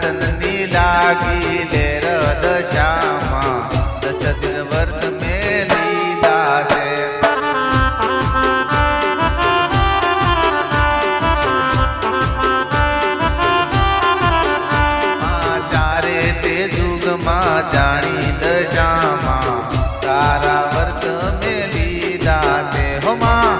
દર્શનની લાગી લેર દશામાં 10 દિન વર્ત મેં લીધા છે. ચારે તે જુગમાં જાણી દશામાં તારા વર્ત મેં લીધા છે. હો માં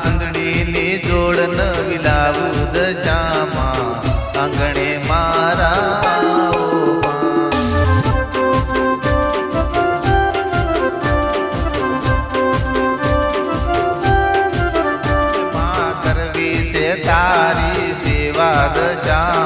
ચૂંદડીની જોડ નવી લાવું દશામાં આંગણે મારા માં કરવી છે તારી સેવા દશા